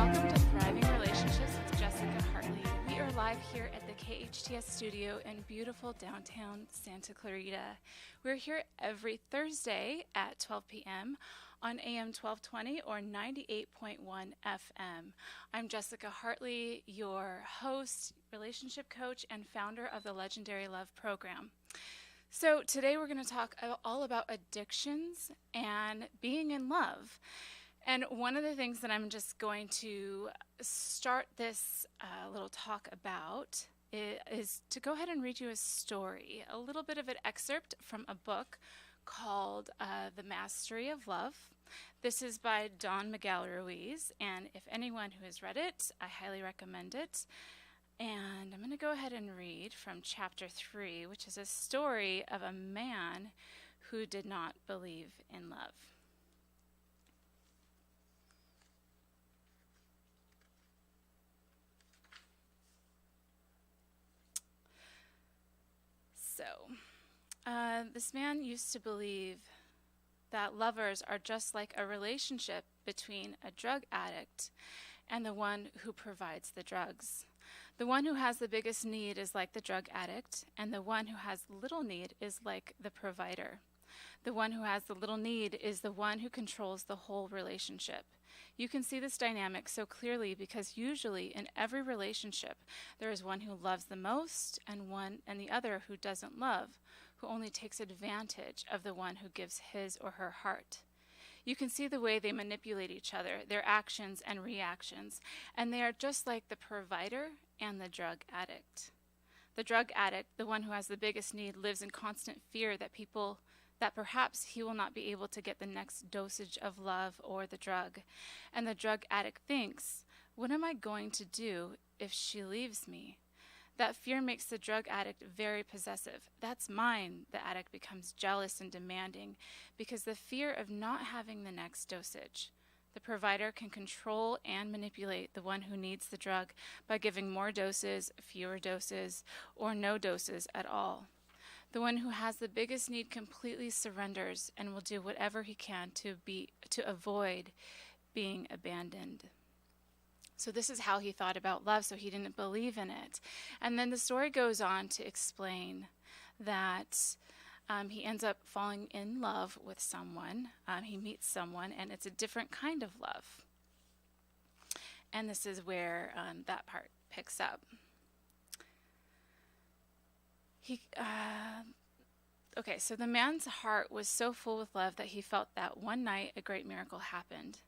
Welcome to Thriving Relationships with Jessica Hartley. We are live here at the KHTS studio in beautiful downtown Santa Clarita. We're here every Thursday at 12 p.m. on AM 1220 or 98.1 FM. I'm Jessica Hartley, your host, relationship coach, and founder of the Legendary Love Program. So today we're going to talk all about addictions and being in love. And one of the things that I'm just going to start this little talk about is to go ahead and read you a story, a little bit of an excerpt from a book called The Mastery of Love. This is by Don Miguel Ruiz, and if anyone who has read it, I highly recommend it. And I'm going to go ahead and read from chapter 3, which is a story of a man who did not believe in love. So, this man used to believe that lovers are just like a relationship between a drug addict and the one who provides the drugs. The one who has the biggest need is like the drug addict, and the one who has little need is like the provider. The one who has the little need is the one who controls the whole relationship. You can see this dynamic so clearly because usually in every relationship there is one who loves the most and the other who doesn't love, who only takes advantage of the one who gives his or her heart. You can see the way they manipulate each other, their actions and reactions, and they are just like the provider and the drug addict. The drug addict, the one who has the biggest need, lives in constant fear that perhaps he will not be able to get the next dosage of love or the drug. And the drug addict thinks, what am I going to do if she leaves me? That fear makes the drug addict very possessive. That's mine. The addict becomes jealous and demanding because the fear of not having the next dosage. The provider can control and manipulate the one who needs the drug by giving more doses, fewer doses, or no doses at all. The one who has the biggest need completely surrenders and will do whatever he can to avoid being abandoned. So this is how he thought about love, so he didn't believe in it. And then the story goes on to explain that he ends up falling in love with someone. He meets someone, and it's a different kind of love. And this is where that part picks up. Okay, so the man's heart was so full with love that he felt that one night a great miracle happened.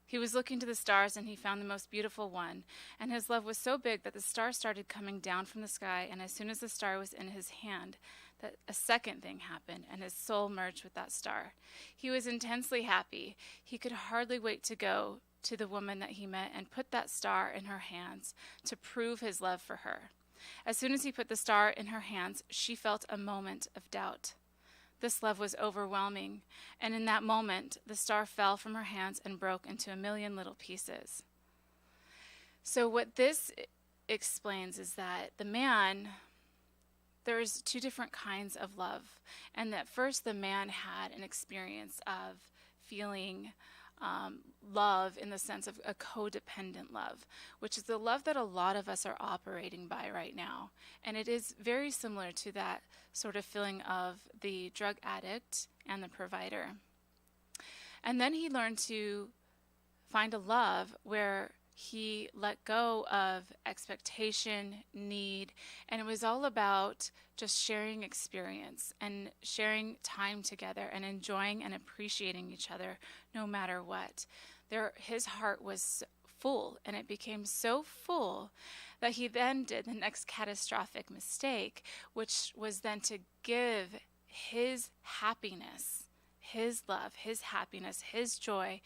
He was looking to the stars and he found the most beautiful one, and his love was so big that the star started coming down from the sky, and as soon as the star was in his hand, that a second thing happened, and his soul merged with that star. He was intensely happy. He could hardly wait to go to the woman that he met and put that star in her hands to prove his love for her. As soon as he put the star in her hands, she felt a moment of doubt. This love was overwhelming, and in that moment, the star fell from her hands and broke into a million little pieces. So what this explains is that there's two different kinds of love, and that first the man had an experience of feeling love in the sense of a codependent love, which is the love that a lot of us are operating by right now. And it is very similar to that sort of feeling of the drug addict and the provider. And then he learned to find a love where he let go of expectation, need, and it was all about just sharing experience and sharing time together and enjoying and appreciating each other no matter what. His heart was full, and it became so full that he then did the next catastrophic mistake, which was then to give his happiness, his love, his happiness, his joy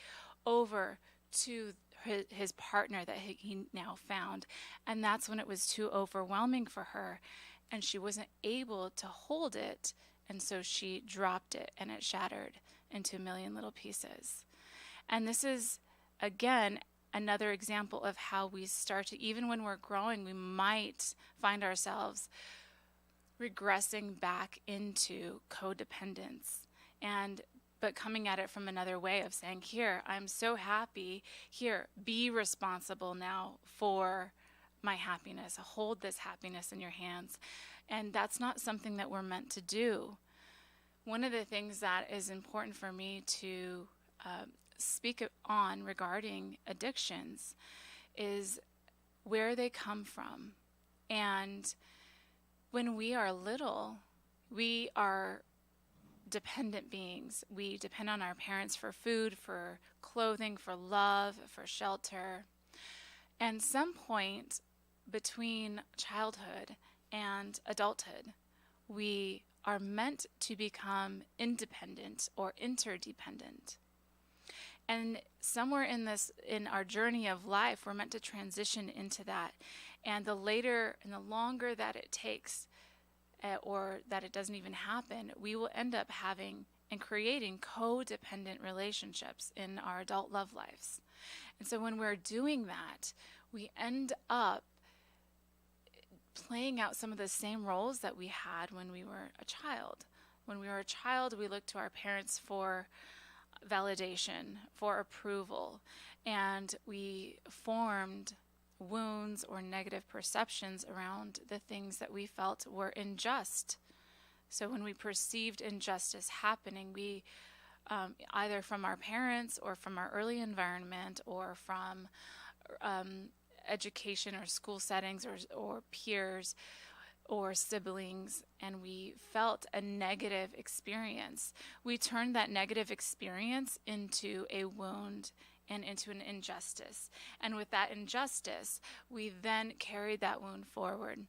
over to his partner that he now found. And that's when it was too overwhelming for her, and she wasn't able to hold it, and so she dropped it, and it shattered into a million little pieces. And this is, again, another example of how we start to, even when we're growing, we might find ourselves regressing back into codependence. And but coming at it from another way of saying, here, I'm so happy. Here, be responsible now for my happiness. Hold this happiness in your hands. And that's not something that we're meant to do. One of the things that is important for me to speak on regarding addictions is where they come from. And when we are little, we are dependent beings. We depend on our parents for food, for clothing, for love, for shelter. And some point between childhood and adulthood, we are meant to become independent or interdependent. And somewhere in our journey of life, we're meant to transition into that. And the later and the longer that it takes, or that it doesn't even happen, we will end up having and creating codependent relationships in our adult love lives. And so when we're doing that, we end up playing out some of the same roles that we had when we were a child. When we were a child, we looked to our parents for validation, for approval, and we formed wounds or negative perceptions around the things that we felt were unjust. So when we perceived injustice happening, we either from our parents or from our early environment or from education or school settings or peers or siblings, and we felt a negative experience, we turned that negative experience into a wound and into an injustice. And with that injustice, we then carried that wound forward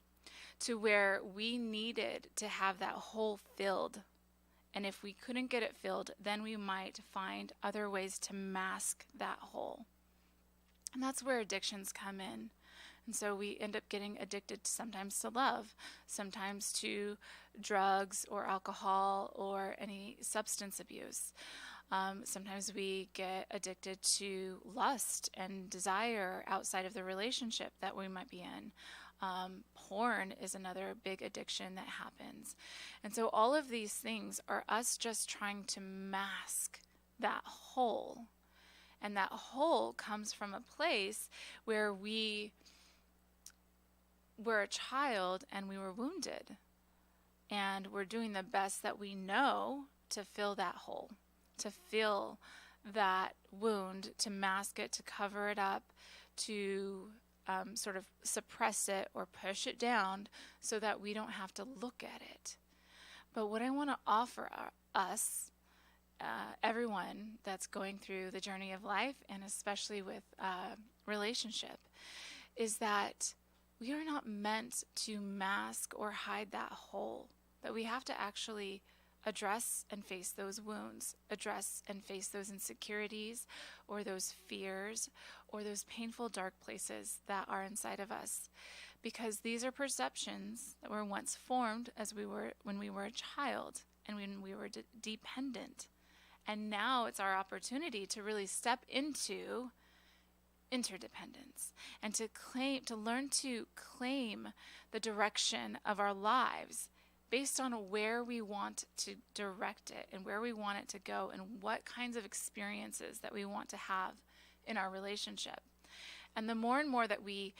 to where we needed to have that hole filled. And if we couldn't get it filled, then we might find other ways to mask that hole. And that's where addictions come in. And so we end up getting addicted sometimes to love, sometimes to drugs or alcohol or any substance abuse. Sometimes we get addicted to lust and desire outside of the relationship that we might be in. Porn is another big addiction that happens. And so all of these things are us just trying to mask that hole. And that hole comes from a place where we were a child and we were wounded. And we're doing the best that we know to fill that hole, to fill that wound, to mask it, to cover it up, to sort of suppress it or push it down so that we don't have to look at it. But what I want to offer us, everyone that's going through the journey of life, and especially with relationship, is that we are not meant to mask or hide that hole, that we have to actually address and face those wounds, address and face those insecurities or those fears or those painful dark places that are inside of us. Because these are perceptions that were once formed when we were a child and when we were dependent. And now it's our opportunity to really step into interdependence and to learn to claim the direction of our lives based on where we want to direct it and where we want it to go and what kinds of experiences that we want to have in our relationship. And the more and more that we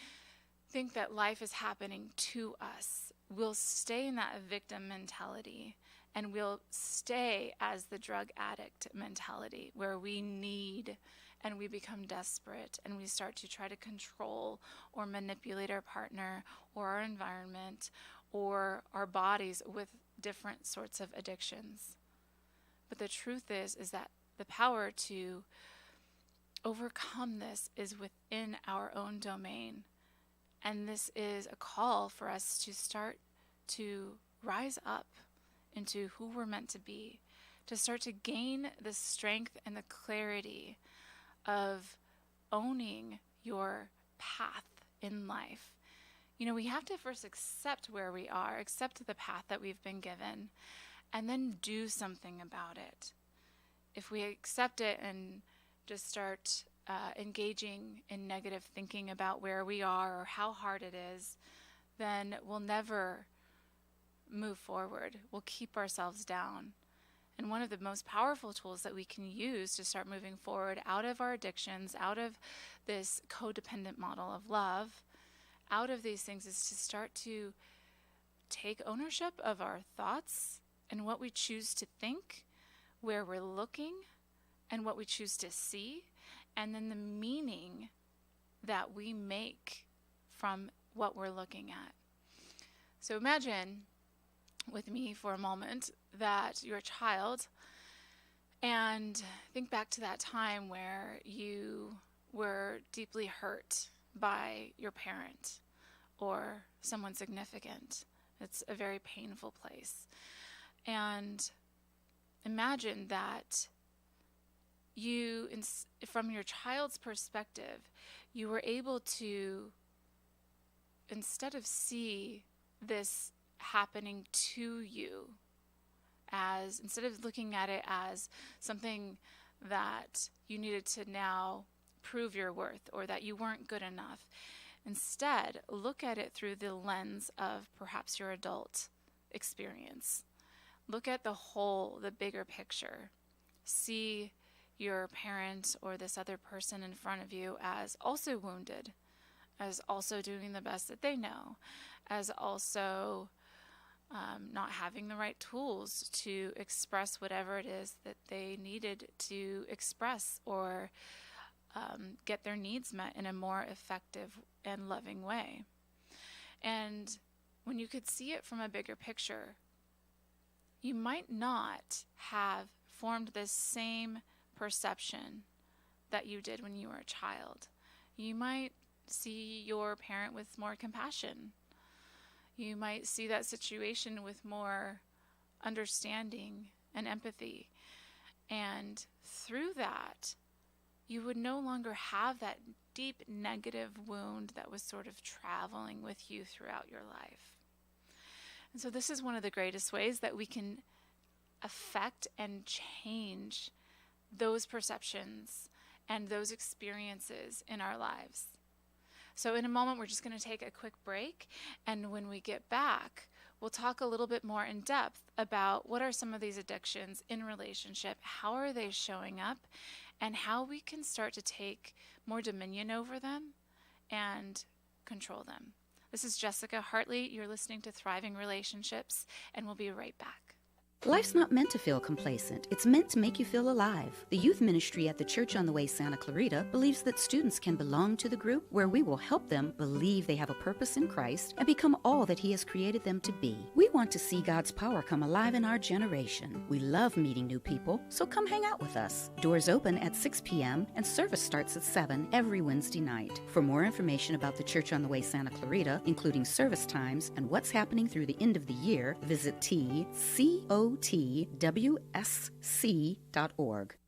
think that life is happening to us, we'll stay in that victim mentality, and we'll stay as the drug addict mentality where we need and we become desperate and we start to try to control or manipulate our partner or our environment or our bodies with different sorts of addictions. But the truth is that the power to overcome this is within our own domain. And this is a call for us to start to rise up into who we're meant to be, to start to gain the strength and the clarity of owning your path in life. You know, we have to first accept where we are, accept the path that we've been given, and then do something about it. If we accept it and just start engaging in negative thinking about where we are or how hard it is, then we'll never move forward. We'll keep ourselves down. And one of the most powerful tools that we can use to start moving forward out of our addictions, out of this codependent model of love, out of these things, is to start to take ownership of our thoughts and what we choose to think, where we're looking, and what we choose to see, and then the meaning that we make from what we're looking at. So imagine with me for a moment that you're a child, and think back to that time where you were deeply hurt by your parent or someone significant. It's a very painful place. And imagine that you, from your child's perspective, you were able to, instead of see this happening to you, as instead of looking at it as something that you needed to now prove your worth or that you weren't good enough, instead look at it through the lens of perhaps your adult experience. Look at the whole, the bigger picture. See your parent or this other person in front of you as also wounded, as also doing the best that they know, as also not having the right tools to express whatever it is that they needed to express or get their needs met in a more effective and loving way. And when you could see it from a bigger picture, you might not have formed this same perception that you did when you were a child. You might see your parent with more compassion. You might see that situation with more understanding and empathy. And through that, you would no longer have that deep negative wound that was sort of traveling with you throughout your life. And so this is one of the greatest ways that we can affect and change those perceptions and those experiences in our lives. So in a moment, we're just going to take a quick break. And when we get back, we'll talk a little bit more in depth about what are some of these addictions in relationship, how are they showing up, and how we can start to take more dominion over them and control them. This is Jessica Hartley. You're listening to Thriving Relationships, and we'll be right back. Life's not meant to feel complacent. It's meant to make you feel alive. The youth ministry at the Church on the Way Santa Clarita believes that students can belong to the group where we will help them believe they have a purpose in Christ and become all that He has created them to be. We want to see God's power come alive in our generation. We love meeting new people, so come hang out with us. Doors open at 6 p.m. and service starts at 7 every Wednesday night. For more information about the Church on the Way Santa Clarita, including service times and what's happening through the end of the year, visit tcowsc.org.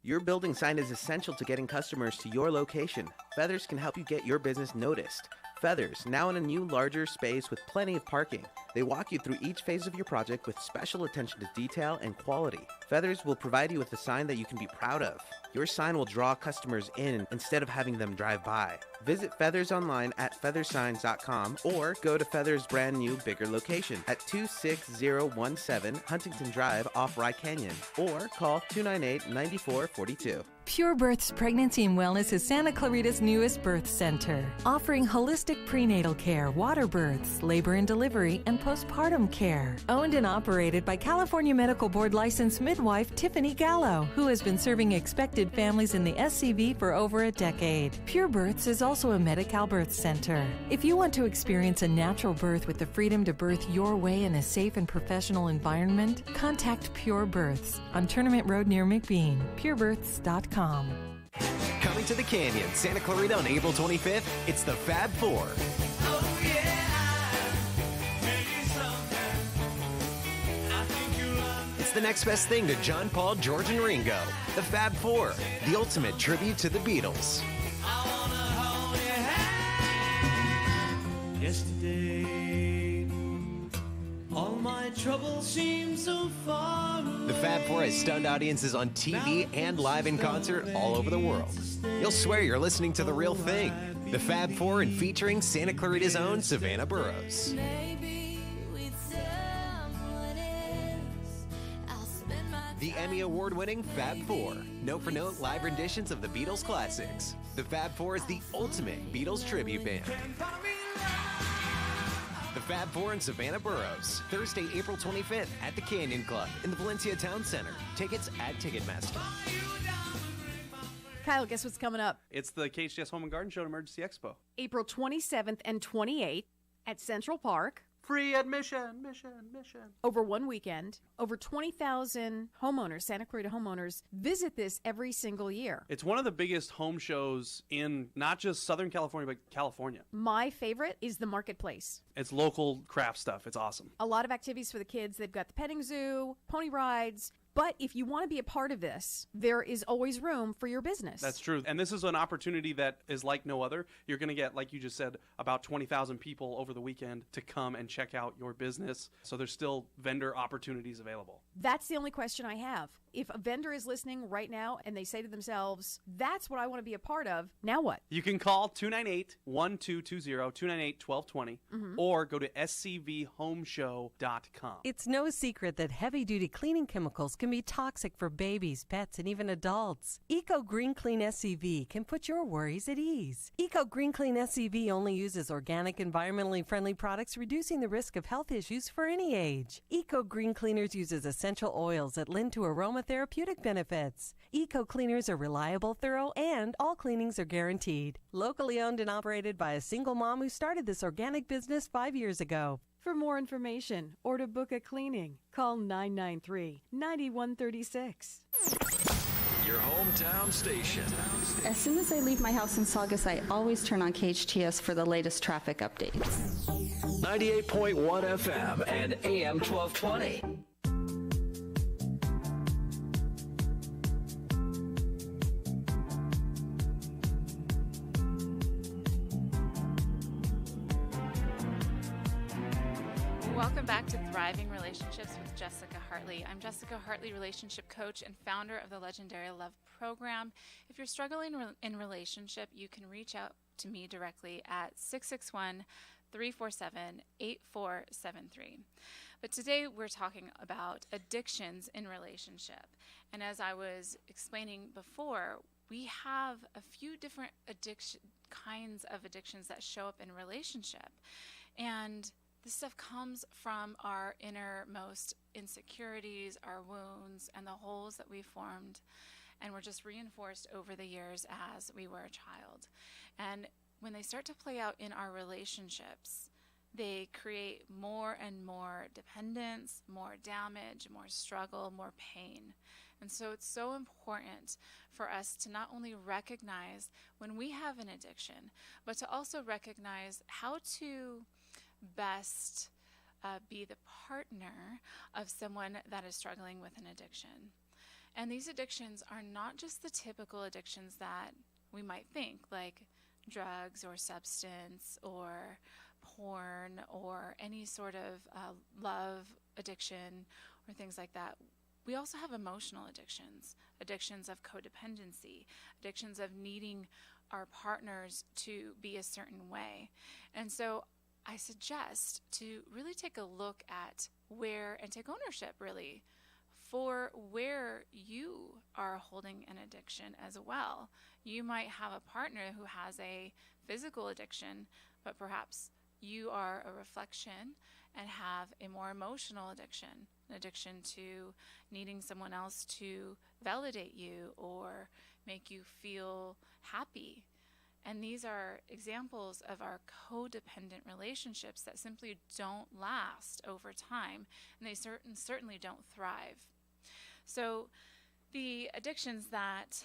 Your building sign is essential to getting customers to your location. Feathers can help you get your business noticed. Feathers, now in a new, larger space with plenty of parking. They walk you through each phase of your project with special attention to detail and quality. Feathers will provide you with a sign that you can be proud of. Your sign will draw customers in instead of having them drive by. Visit Feathers online at feathersigns.com or go to Feathers' brand new, bigger location at 26017 Huntington Drive off Rye Canyon or call 298-9442. Pure Birth's Pregnancy and Wellness is Santa Clarita's newest birth center, offering holistic prenatal care, water births, labor and delivery, and postpartum care. Owned and operated by California Medical Board licensed midwife Tiffany Gallo, who has been serving expected families in the SCV for over a decade. Pure Births is also a Medi-Cal birth center. If you want to experience a natural birth with the freedom to birth your way in a safe and professional environment, contact Pure Births on Tournament Road near McBean, purebirths.com. Coming to the Canyon, Santa Clarita on April 25th, it's the Fab Four. Oh, yeah. It's the next best thing to John, Paul, George, and Ringo. The Fab Four, the ultimate tribute to the Beatles. I wanna hold your hand. Yesterday, all my troubles seem so far away. The Fab Four has stunned audiences on TV and live in concert all over the world. You'll swear you're listening to the real thing. The Fab Four and featuring Santa Clarita's own Savannah The Emmy Award-winning Fab Four, note-for-note live renditions of the Beatles classics. The Fab Four is the ultimate Beatles tribute band. The Fab Four in Savannah Burroughs, Thursday, April 25th at the Canyon Club in the Valencia Town Center. Tickets at Ticketmaster. Kyle, guess what's coming up? It's the KHTS Home and Garden Show at Emergency Expo. April 27th and 28th at Central Park. Free admission. Over one weekend, over 20,000 homeowners, Santa Clarita homeowners, visit this every single year. It's one of the biggest home shows in not just Southern California, but California. My favorite is the marketplace. It's local craft stuff. It's awesome. A lot of activities for the kids. They've got the petting zoo, pony rides. But if you want to be a part of this, there is always room for your business. That's true. And this is an opportunity that is like no other. You're going to get, like you just said, about 20,000 people over the weekend to come and check out your business. So there's still vendor opportunities available. That's the only question I have. If a vendor is listening right now and they say to themselves, that's what I want to be a part of, now what? You can call 298-1220, 298-1220, or go to scvhomeshow.com. It's no secret that heavy-duty cleaning chemicals can be toxic for babies, pets, and even adults. Eco Green Clean SCV can put your worries at ease. Eco Green Clean SCV only uses organic, environmentally friendly products, reducing the risk of health issues for any age. Eco Green Cleaners uses essential oils that lend to aromatherapeutic benefits. Eco Cleaners are reliable, thorough, and all cleanings are guaranteed. Locally owned and operated by a single mom who started this organic business 5 years ago. For more information or to book a cleaning, call 993-9136. Your hometown station. As soon as I leave my house in Saugus, I always turn on KHTS for the latest traffic updates. 98.1 FM and AM 1220. Welcome back to Thriving Relationships with Jessica Hartley. I'm Jessica Hartley, relationship coach and founder of the Legendary Love Program. If you're struggling in relationship, you can reach out to me directly at 661-347-8473. But today we're talking about addictions in relationship. And as I was explaining before, we have a few different kinds of addictions that show up in relationship. And this stuff comes from our innermost insecurities, our wounds, and the holes that we formed, and were just reinforced over the years as we were a child. And when they start to play out in our relationships, they create more and more dependence, more damage, more struggle, more pain. And so it's so important for us to not only recognize when we have an addiction, but to also recognize how to best be the partner of someone that is struggling with an addiction. And these addictions are not just the typical addictions that we might think, like drugs or substance or porn or any sort of love addiction or things like that. We also have emotional addictions, addictions of codependency, addictions of needing our partners to be a certain way. And so I suggest to really take a look at where, and take ownership really, for where you are holding an addiction as well. You might have a partner who has a physical addiction, but perhaps you are a reflection and have a more emotional addiction, an addiction to needing someone else to validate you or make you feel happy. And these are examples of our codependent relationships that simply don't last over time, and they certainly don't thrive. So the addictions that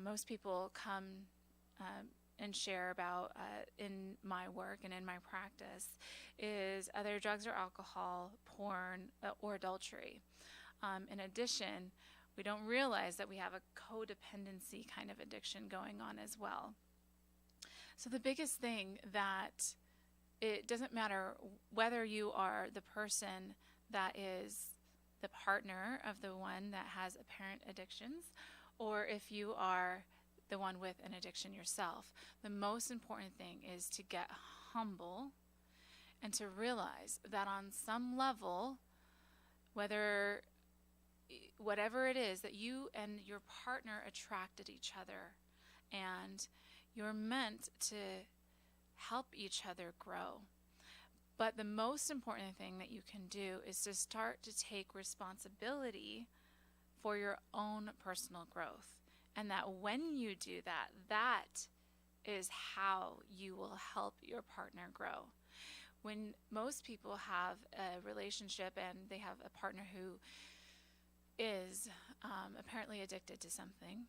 most people come and share about in my work and in my practice is other drugs or alcohol, porn, or adultery. In addition, we don't realize that we have a codependency kind of addiction going on as well. So the biggest thing that it doesn't matter whether you are the person that is the partner of the one that has apparent addictions, or if you are the one with an addiction yourself, the most important thing is to get humble and to realize that on some level, whether whatever it is that you and your partner attracted each other, and you're meant to help each other grow. But the most important thing that you can do is to start to take responsibility for your own personal growth. And that when you do that, that is how you will help your partner grow. When most people have a relationship and they have a partner who is apparently addicted to something,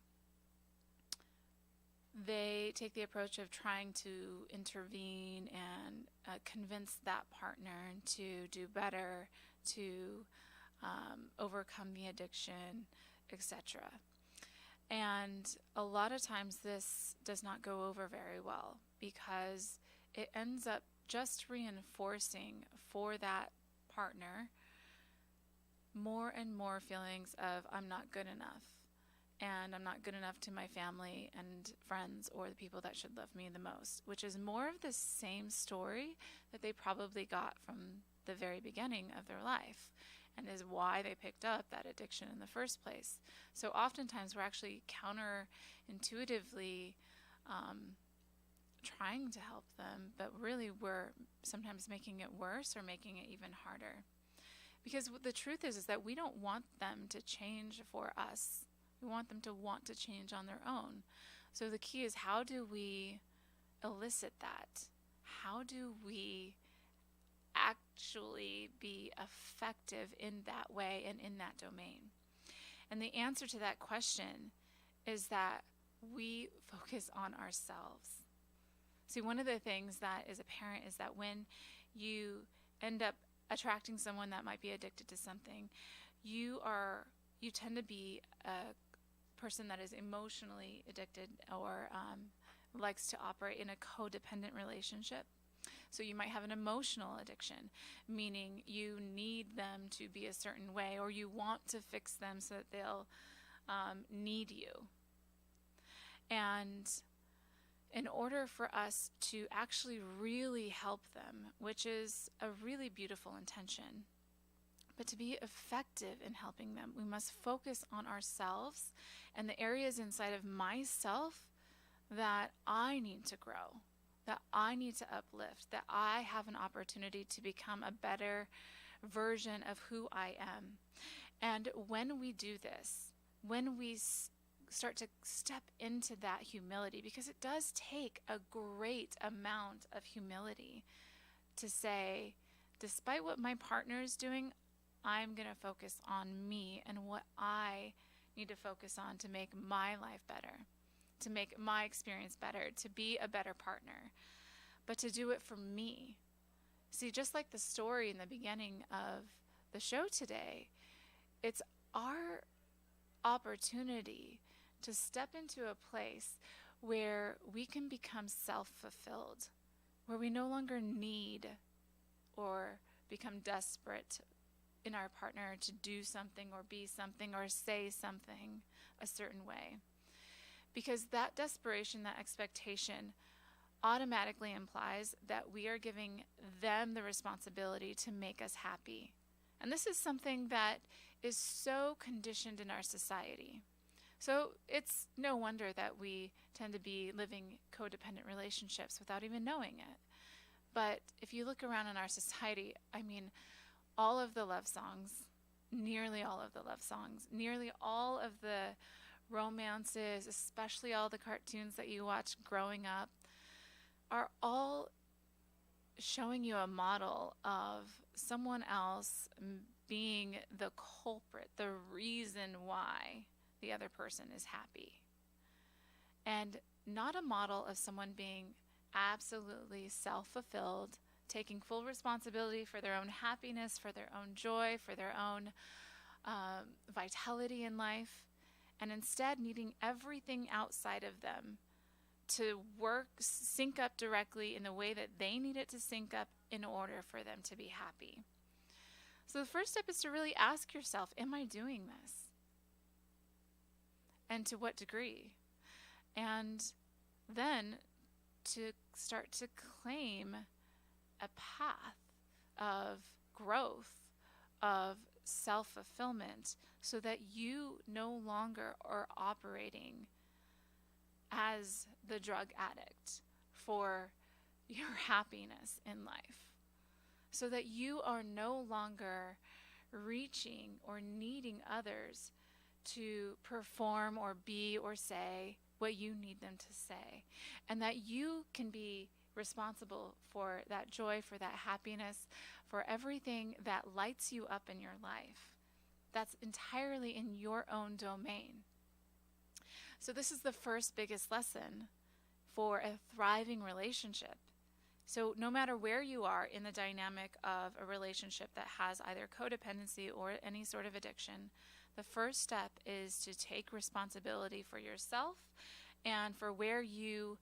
they take the approach of trying to intervene and convince that partner to do better, to overcome the addiction, etc. And a lot of times this does not go over very well, because it ends up just reinforcing for that partner more and more feelings of, I'm not good enough, and I'm not good enough to my family and friends or the people that should love me the most, which is more of the same story that they probably got from the very beginning of their life, and is why they picked up that addiction in the first place. So oftentimes we're actually counterintuitively trying to help them, but really we're sometimes making it worse or making it even harder. Because the truth is that we don't want them to change for us. We want them to want to change on their own. So the key is, how do we elicit that? How do we actually be effective in that way and in that domain? And the answer to that question is that we focus on ourselves. See, one of the things that is apparent is that when you end up attracting someone that might be addicted to something, you tend to be a person that is emotionally addicted, or likes to operate in a codependent relationship. So you might have an emotional addiction, meaning you need them to be a certain way, or you want to fix them so that they'll need you. And in order for us to actually really help them, which is a really beautiful intention, but to be effective in helping them, we must focus on ourselves and the areas inside of myself that I need to grow, that I need to uplift, that I have an opportunity to become a better version of who I am. And when we do this, when we start to step into that humility, because it does take a great amount of humility to say, despite what my partner is doing, I'm going to focus on me and what I need to focus on to make my life better, to make my experience better, to be a better partner, but to do it for me. See, just like the story in the beginning of the show today, it's our opportunity to step into a place where we can become self-fulfilled, where we no longer need or become desperate in our partner to do something or be something or say something a certain way. Because that desperation, that expectation, automatically implies that we are giving them the responsibility to make us happy. And this is something that is so conditioned in our society. So it's no wonder that we tend to be living codependent relationships without even knowing it. But if you look around in our society, I mean, all of the love songs, nearly all of the love songs, nearly all of the romances, especially all the cartoons that you watch growing up, are all showing you a model of someone else being the culprit, the reason why the other person is happy. And not a model of someone being absolutely self-fulfilled, taking full responsibility for their own happiness, for their own joy, for their own vitality in life, and instead needing everything outside of them to sync up directly in the way that they need it to sync up in order for them to be happy. So the first step is to really ask yourself, am I doing this? And to what degree? And then to start to claim a path of growth, of self-fulfillment so that you no longer are operating as the drug addict for your happiness in life, so that you are no longer reaching or needing others to perform or be or say what you need them to say, and that you can be responsible for that joy, for that happiness, for everything that lights you up in your life. That's entirely in your own domain. So this is the first biggest lesson for a thriving relationship. So no matter where you are in the dynamic of a relationship that has either codependency or any sort of addiction, the first step is to take responsibility for yourself and for where you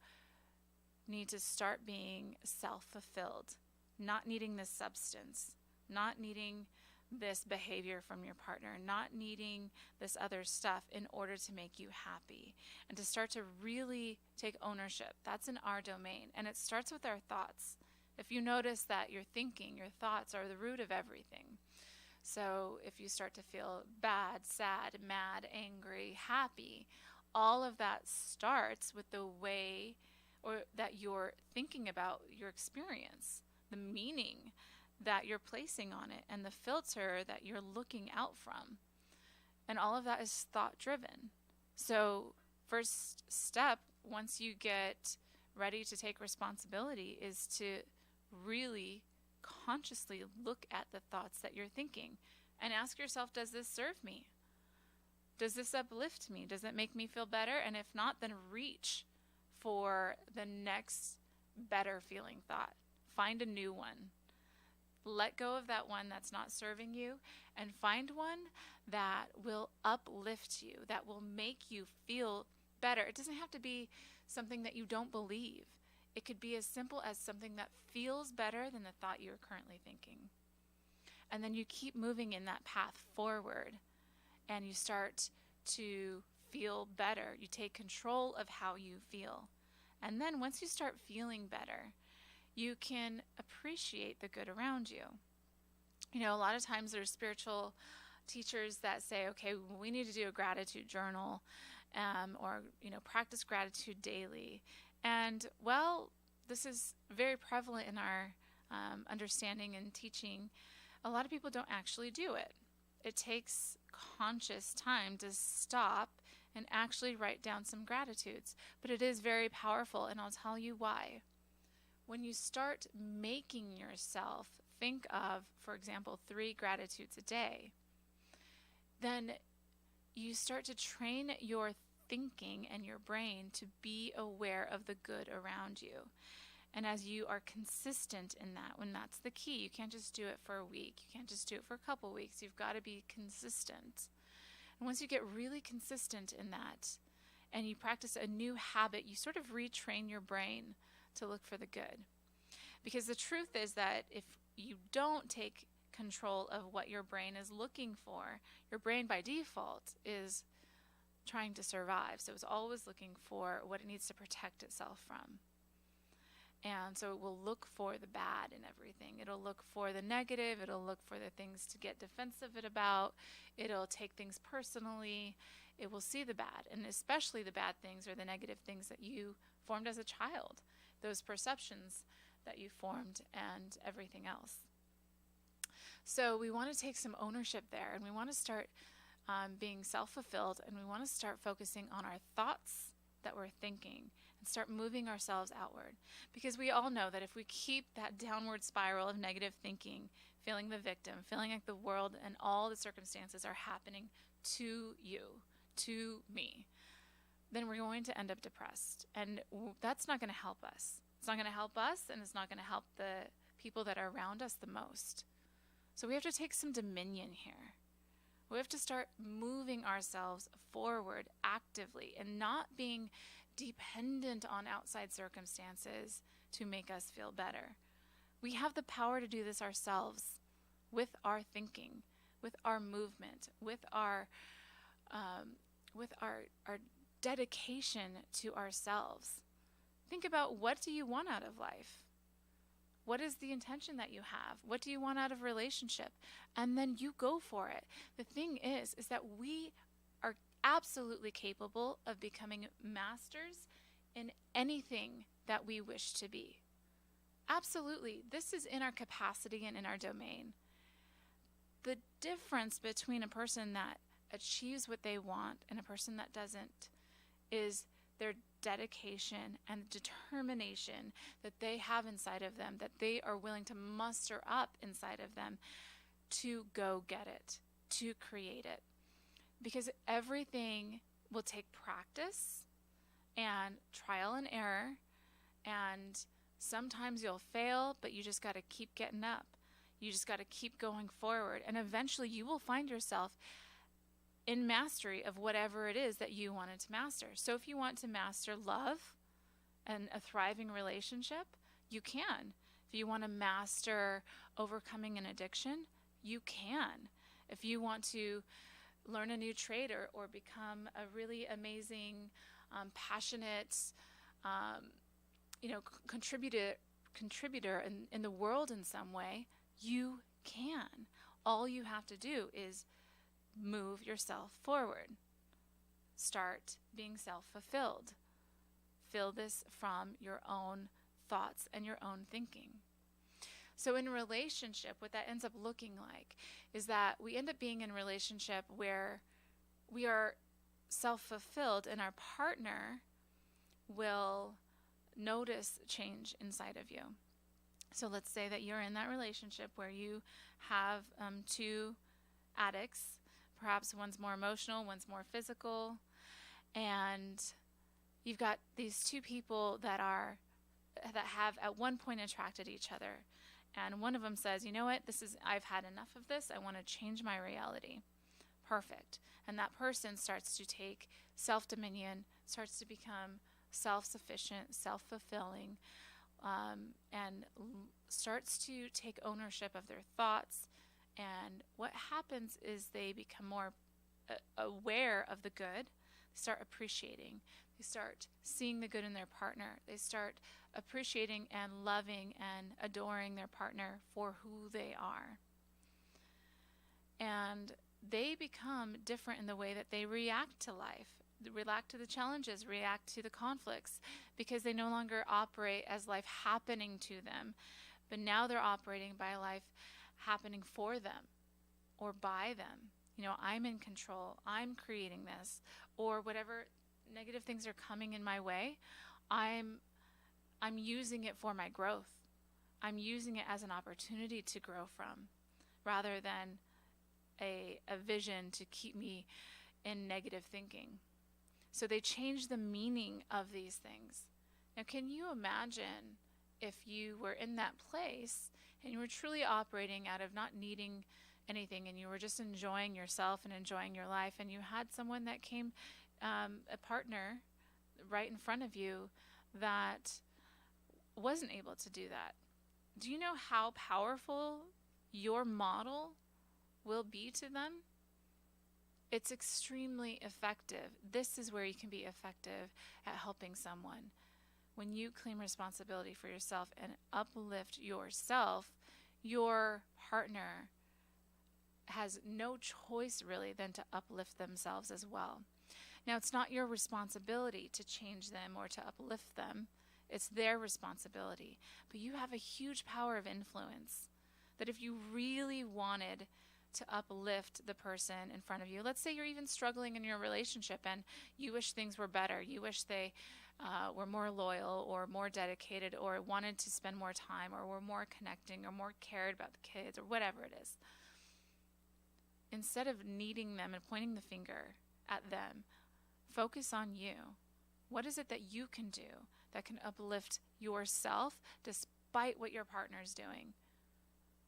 need to start being self-fulfilled, not needing this substance, not needing this behavior from your partner, not needing this other stuff in order to make you happy, and to start to really take ownership. That's in our domain, and it starts with our thoughts. If you notice that your thinking, your thoughts are the root of everything. So if you start to feel bad, sad, mad, angry, happy, all of that starts with the way or that you're thinking about your experience, the meaning that you're placing on it, and the filter that you're looking out from. And all of that is thought driven. So first step, once you get ready to take responsibility, is to really consciously look at the thoughts that you're thinking and ask yourself, does this serve me? Does this uplift me? Does it make me feel better? And if not, then reach for the next better feeling thought. Find a new one. Let go of that one that's not serving you and find one that will uplift you, that will make you feel better. It doesn't have to be something that you don't believe. It could be as simple as something that feels better than the thought you're currently thinking. And then you keep moving in that path forward and you start to feel better. You take control of how you feel. And then once you start feeling better, you can appreciate the good around you. You know, a lot of times there's spiritual teachers that say, okay, we need to do a gratitude journal or, practice gratitude daily. And, well, this is very prevalent in our understanding and teaching. A lot of people don't actually do it. It takes conscious time to stop and actually write down some gratitudes. But it is very powerful, and I'll tell you why. When you start making yourself think of, for example, 3 gratitudes a day, then you start to train your thinking and your brain to be aware of the good around you. And as you are consistent in that, when that's the key, you can't just do it for a week. You can't just do it for a couple weeks. You've got to be consistent. And once you get really consistent in that and you practice a new habit, you sort of retrain your brain to look for the good. Because the truth is that if you don't take control of what your brain is looking for, your brain by default is trying to survive. So it's always looking for what it needs to protect itself from. And so it will look for the bad in everything. It'll look for the negative. It'll look for the things to get defensive about. It'll take things personally. It will see the bad, and especially the bad things or the negative things that you formed as a child, those perceptions that you formed and everything else. So we want to take some ownership there, and we want to start being self-fulfilled, and we want to start focusing on our thoughts that we're thinking and start moving ourselves outward. Because we all know that if we keep that downward spiral of negative thinking, feeling the victim, feeling like the world and all the circumstances are happening to you, to me, then we're going to end up depressed. And that's not going to help us. It's not going to help us, and it's not going to help the people that are around us the most. So we have to take some dominion here. We have to start moving ourselves forward actively and not being dependent on outside circumstances to make us feel better. We have the power to do this ourselves with our thinking, with our movement, with our dedication to ourselves. Think about, what do you want out of life? What is the intention that you have? What do you want out of a relationship? And then you go for it. The thing is that we are absolutely capable of becoming masters in anything that we wish to be. Absolutely. This is in our capacity and in our domain. The difference between a person that achieves what they want and a person that doesn't is their dedication and determination that they have inside of them, that they are willing to muster up inside of them to go get it, to create it. Because everything will take practice and trial and error, and sometimes you'll fail, but you just got to keep getting up. You just got to keep going forward, and eventually you will find yourself in mastery of whatever it is that you wanted to master. So if you want to master love and a thriving relationship, you can. If you want to master overcoming an addiction, you can. If you want to learn a new trade or become a really amazing, passionate, contributor in the world in some way, you can. All you have to do is move yourself forward. Start being self-fulfilled. Fill this from your own thoughts and your own thinking. So in a relationship, what that ends up looking like is that we end up being in a relationship where we are self-fulfilled and our partner will notice change inside of you. So let's say that you're in that relationship where you have two addicts. Perhaps one's more emotional, one's more physical, and you've got these two people that have at one point attracted each other, and one of them says, you know what, I've had enough of this, I want to change my reality. Perfect. And that person starts to take self-dominion, starts to become self-sufficient, self-fulfilling, and starts to take ownership of their thoughts. And what happens is they become more aware of the good. They start appreciating. They start seeing the good in their partner. They start appreciating and loving and adoring their partner for who they are. And they become different in the way that they react to life, react to the challenges, react to the conflicts, because they no longer operate as life happening to them, but now they're operating by life happening for them or by them. I'm in control. I'm creating this, or whatever negative things are coming in my way, I'm using it for my growth. I'm using it as an opportunity to grow from, rather than a vision to keep me in negative thinking. So they change the meaning of these things. Now, can you imagine if you were in that place and you were truly operating out of not needing anything, and you were just enjoying yourself and enjoying your life, and you had someone that came, a partner right in front of you that wasn't able to do that? Do you know how powerful your model will be to them? It's extremely effective. This is where you can be effective at helping someone. When you claim responsibility for yourself and uplift yourself, your partner has no choice really than to uplift themselves as well. Now, it's not your responsibility to change them or to uplift them. It's their responsibility. But you have a huge power of influence that if you really wanted to uplift the person in front of you, let's say you're even struggling in your relationship and you wish things were better, you wish they were more loyal or more dedicated or wanted to spend more time or were more connecting or more cared about the kids or whatever it is. Instead of needing them and pointing the finger at them, focus on you. What is it that you can do that can uplift yourself despite what your partner's doing?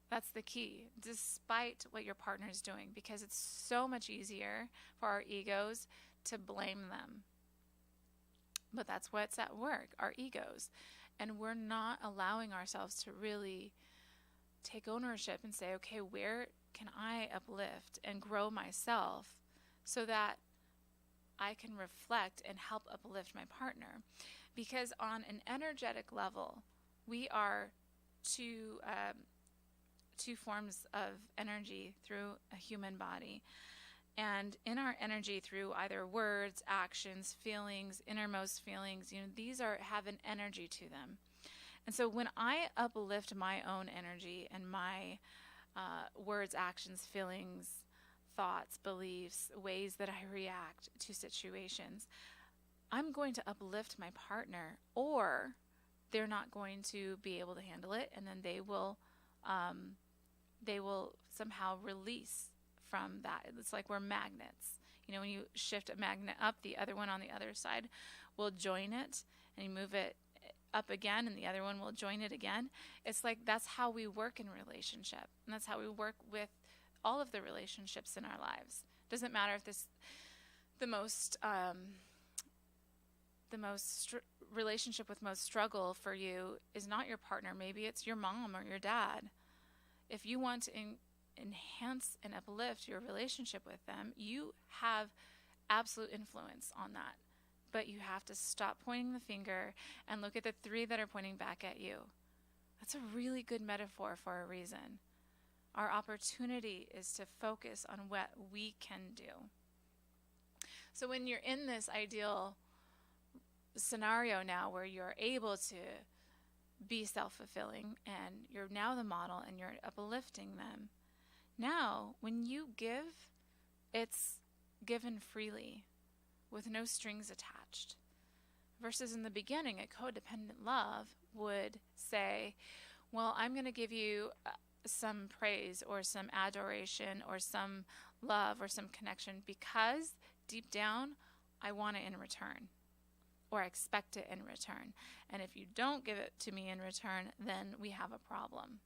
That's the key, despite what your partner's doing, because it's so much easier for our egos to blame them. But that's what's at work, our egos. And we're not allowing ourselves to really take ownership and say, okay, where can I uplift and grow myself so that I can reflect and help uplift my partner? Because on an energetic level, we are two forms of energy through a human body. And in our energy, through either words, actions, feelings, innermost feelings, these have an energy to them. And so when I uplift my own energy and my words, actions, feelings, thoughts, beliefs, ways that I react to situations, I'm going to uplift my partner, or they're not going to be able to handle it, and then they will somehow release from that. It's like we're magnets. When you shift a magnet up, the other one on the other side will join it, and you move it up again, and the other one will join it again. It's like that's how we work in relationship, and that's how we work with all of the relationships in our lives. Doesn't matter if the most relationship with most struggle for you is not your partner. Maybe it's your mom or your dad. If you want to enhance and uplift your relationship with them, you have absolute influence on that. But you have to stop pointing the finger and look at the three that are pointing back at you. That's a really good metaphor for a reason. Our opportunity is to focus on what we can do. So when you're in this ideal scenario now where you're able to be self-fulfilling and you're now the model and you're uplifting them, now when you give, it's given freely with no strings attached. Versus in the beginning, a codependent love would say, well, I'm going to give you some praise or some adoration or some love or some connection because deep down I want it in return, or I expect it in return. And if you don't give it to me in return, then we have a problem.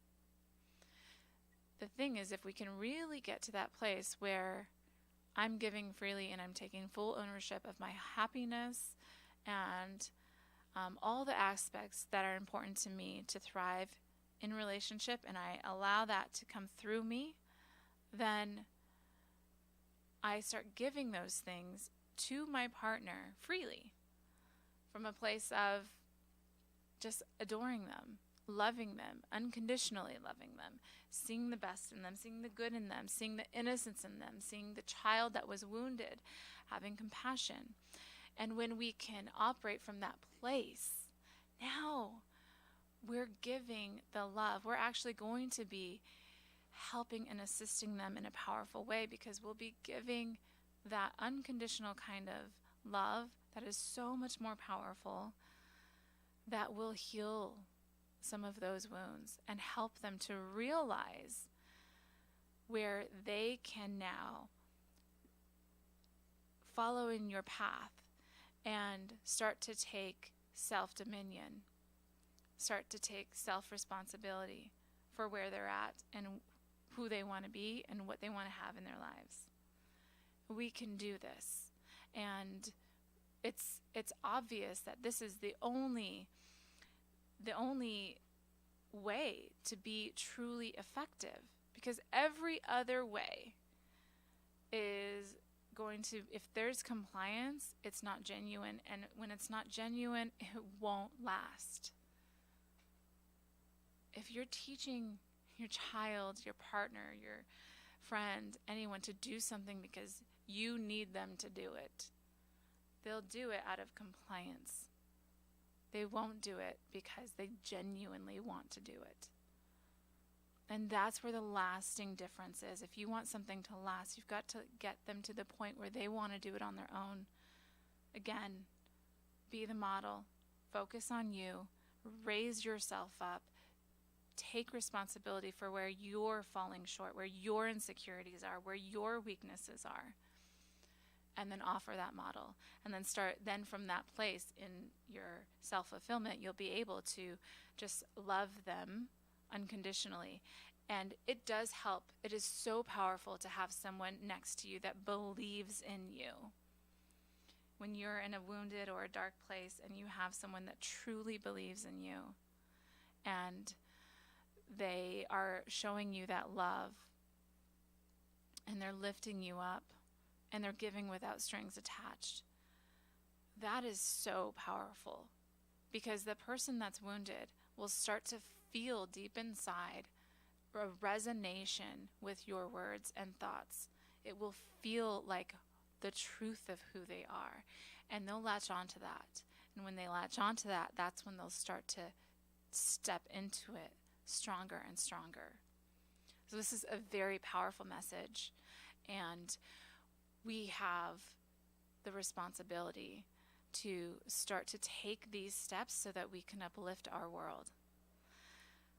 The thing is, if we can really get to that place where I'm giving freely and I'm taking full ownership of my happiness and all the aspects that are important to me to thrive in relationship, and I allow that to come through me, then I start giving those things to my partner freely from a place of just adoring them, loving them, unconditionally loving them, seeing the best in them, seeing the good in them, seeing the innocence in them, seeing the child that was wounded, having compassion. And when we can operate from that place, now we're giving the love. We're actually going to be helping and assisting them in a powerful way, because we'll be giving that unconditional kind of love that is so much more powerful, that will heal some of those wounds and help them to realize where they can now follow in your path and start to take self-dominion, start to take self-responsibility for where they're at and who they want to be and what they want to have in their lives. We can do this. And it's obvious that this is the only way to be truly effective, because every other way is going to, if there's compliance, it's not genuine, and when it's not genuine, it won't last. If you're teaching your child, your partner, your friend, anyone to do something because you need them to do it, they'll do it out of compliance. They won't do it because they genuinely want to do it. And that's where the lasting difference is. If you want something to last, you've got to get them to the point where they want to do it on their own. Again, be the model. Focus on you. Raise yourself up. Take responsibility for where you're falling short, where your insecurities are, where your weaknesses are. And then offer that model. And then then from that place in your self-fulfillment, you'll be able to just love them unconditionally. And it does help. It is so powerful to have someone next to you that believes in you. When you're in a wounded or a dark place and you have someone that truly believes in you, and they are showing you that love, and they're lifting you up, and they're giving without strings attached, that is so powerful, because the person that's wounded will start to feel deep inside a resonation with your words and thoughts. It will feel like the truth of who they are, and they'll latch onto that. And when they latch onto that, that's when they'll start to step into it stronger and stronger. So this is a very powerful message, and we have the responsibility to start to take these steps so that we can uplift our world.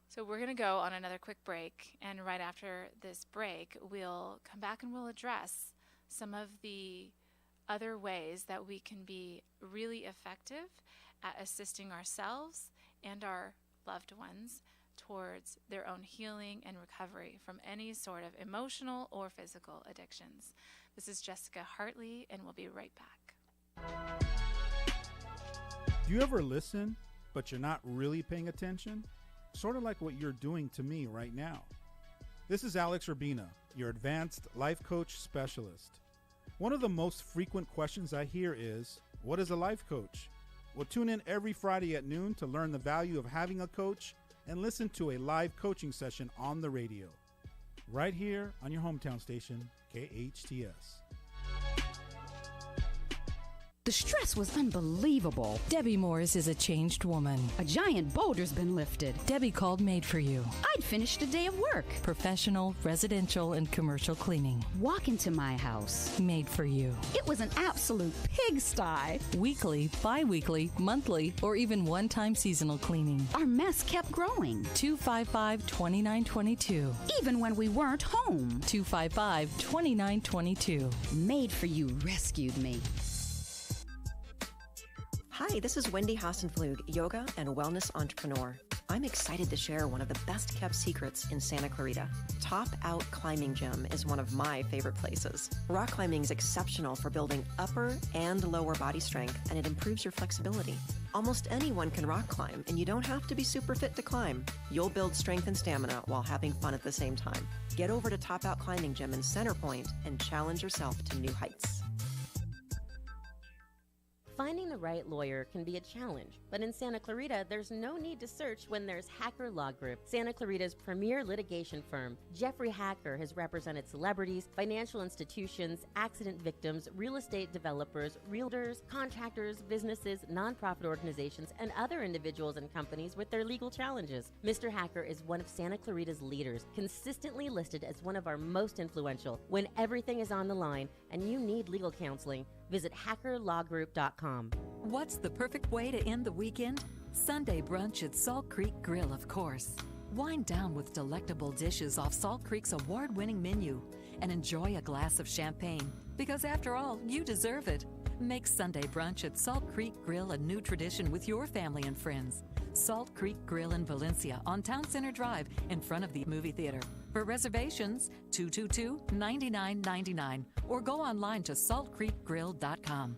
So we're going to go on another quick break, and right after this break, we'll come back and we'll address some of the other ways that we can be really effective at assisting ourselves and our loved ones towards their own healing and recovery from any sort of emotional or physical addictions. This is Jessica Hartley, and we'll be right back. Do you ever listen, but you're not really paying attention? Sort of like what you're doing to me right now. This is Alex Urbina, your advanced life coach specialist. One of the most frequent questions I hear is, what is a life coach? Well, tune in every Friday at noon to learn the value of having a coach and listen to a live coaching session on the radio. Right here on your hometown station, KHTS. The stress was unbelievable. Debbie Morris is a changed woman. A giant boulder's been lifted. Debbie called Made for You. I'd finished a day of work. Professional, residential, and commercial cleaning. Walk into my house. Made for You. It was an absolute pigsty. Weekly, bi-weekly, monthly, or even one-time seasonal cleaning. Our mess kept growing. 255-2922. Even when we weren't home. 255-2922. Made for You rescued me. Hi, this is Wendy Hassenflug, yoga and wellness entrepreneur. I'm excited to share one of the best kept secrets in Santa Clarita. Top Out Climbing Gym is one of my favorite places. Rock climbing is exceptional for building upper and lower body strength, and it improves your flexibility. Almost anyone can rock climb, and you don't have to be super fit to climb. You'll build strength and stamina while having fun at the same time. Get over to Top Out Climbing Gym in Center Point and challenge yourself to new heights. Finding the right lawyer can be a challenge, but in Santa Clarita, there's no need to search when there's Hacker Law Group, Santa Clarita's premier litigation firm. Jeffrey Hacker has represented celebrities, financial institutions, accident victims, real estate developers, realtors, contractors, businesses, nonprofit organizations, and other individuals and companies with their legal challenges. Mr. Hacker is one of Santa Clarita's leaders, consistently listed as one of our most influential. When everything is on the line and you need legal counseling, visit hackerlawgroup.com. What's the perfect way to end the weekend? Sunday brunch at Salt Creek Grill, of course. Wind down with delectable dishes off Salt Creek's award-winning menu and enjoy a glass of champagne, because after all, you deserve it. Make Sunday brunch at Salt Creek Grill a new tradition with your family and friends. Salt Creek Grill in Valencia on Town Center Drive in front of the movie theater. For reservations, 222-9999 or go online to saltcreekgrill.com.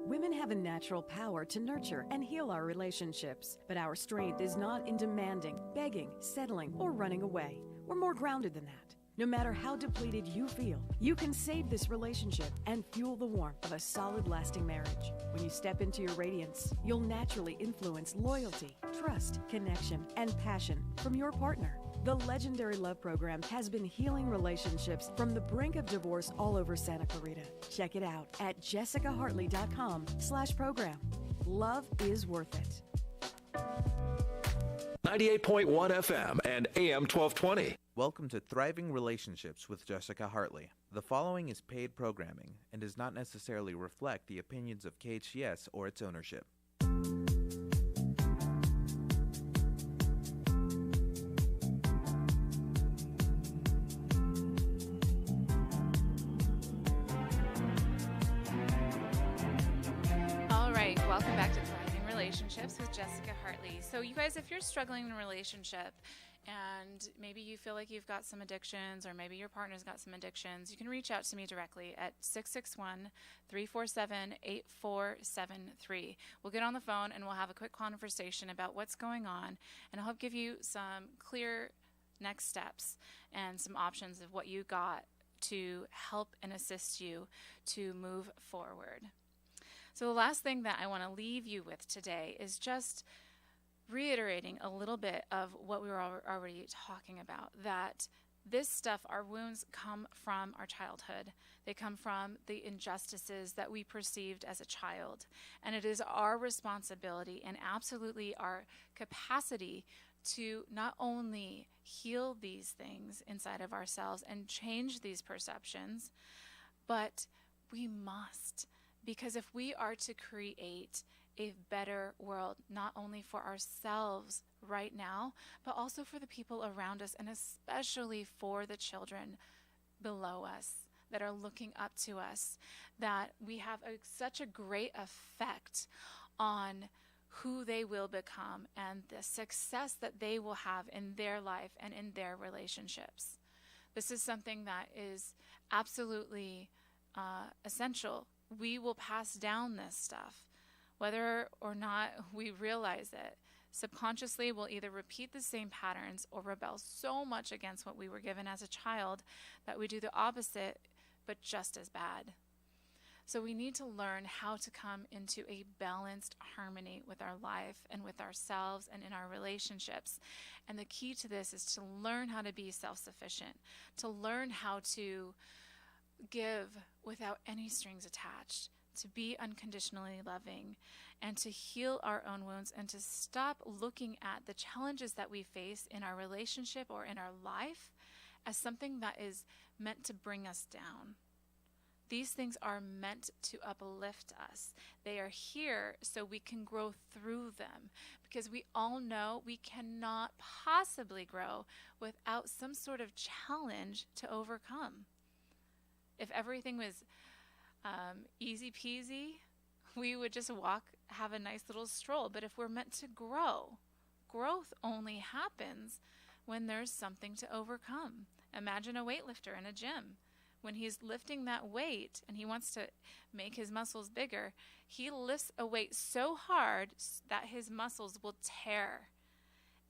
Women have a natural power to nurture and heal our relationships, but our strength is not in demanding, begging, settling, or running away. We're more grounded than that. No matter how depleted you feel, you can save this relationship and fuel the warmth of a solid, lasting marriage. When you step into your radiance, you'll naturally influence loyalty, trust, connection, and passion from your partner. The Legendary Love Program has been healing relationships from the brink of divorce all over Santa Clarita. Check it out at jessicahartley.com/program. Love is worth it. 98.1 FM and AM 1220. Welcome to Thriving Relationships with Jessica Hartley. The following is paid programming and does not necessarily reflect the opinions of KHTS or its ownership. All right, welcome back to Thriving Relationships with Jessica Hartley. So you guys, if you're struggling in a relationship and maybe you feel like you've got some addictions, or maybe your partner's got some addictions, you can reach out to me directly at 661-347-8473. We'll get on the phone and we'll have a quick conversation about what's going on, and I'll help give you some clear next steps and some options of what you got to help and assist you to move forward. So the last thing that I want to leave you with today is just reiterating a little bit of what we were already talking about, that this stuff, our wounds, come from our childhood. They come from the injustices that we perceived as a child. And it is our responsibility and absolutely our capacity to not only heal these things inside of ourselves and change these perceptions, but we must. Because if we are to create a better world, not only for ourselves right now, but also for the people around us, and especially for the children below us that are looking up to us, that we have such a great effect on who they will become and the success that they will have in their life and in their relationships. This is something that is absolutely essential. We will pass down this stuff, whether or not we realize it. Subconsciously, we'll either repeat the same patterns or rebel so much against what we were given as a child that we do the opposite, but just as bad. So we need to learn how to come into a balanced harmony with our life and with ourselves and in our relationships. And the key to this is to learn how to be self-sufficient, to learn how to give without any strings attached, to be unconditionally loving, and to heal our own wounds, and to stop looking at the challenges that we face in our relationship or in our life as something that is meant to bring us down. These things are meant to uplift us. They are here so we can grow through them, because we all know we cannot possibly grow without some sort of challenge to overcome. If everything was easy peasy, we would just have a nice little stroll. But if we're meant to grow, growth only happens when there's something to overcome. Imagine a weightlifter in a gym. When he's lifting that weight and he wants to make his muscles bigger, he lifts a weight so hard that his muscles will tear.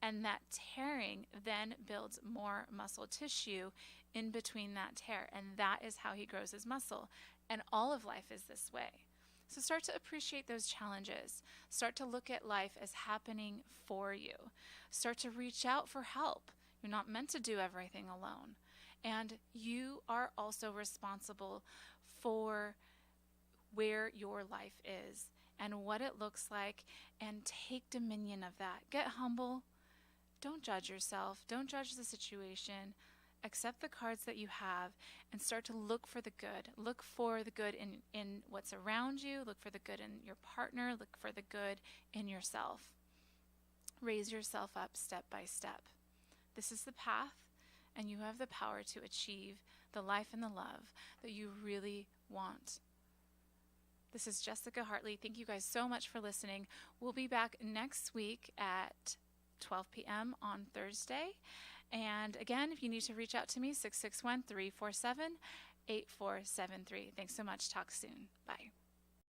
And that tearing then builds more muscle tissue in between that tear. And that is how he grows his muscle. And all of life is this way. So start to appreciate those challenges. Start to look at life as happening for you. Start to reach out for help. You're not meant to do everything alone. And you are also responsible for where your life is and what it looks like, and take dominion of that. Get humble. Don't judge yourself. Don't judge the situation. Accept the cards that you have and start to look for the good. Look for the good in what's around you. Look for the good in your partner. Look for the good in yourself. Raise yourself up step by step. This is the path, and you have the power to achieve the life and the love that you really want. This is Jessica Hartley. Thank you guys so much for listening. We'll be back next week at 12 p.m. on Thursday. And again, if you need to reach out to me, 661-347-8473. Thanks so much. Talk soon. Bye.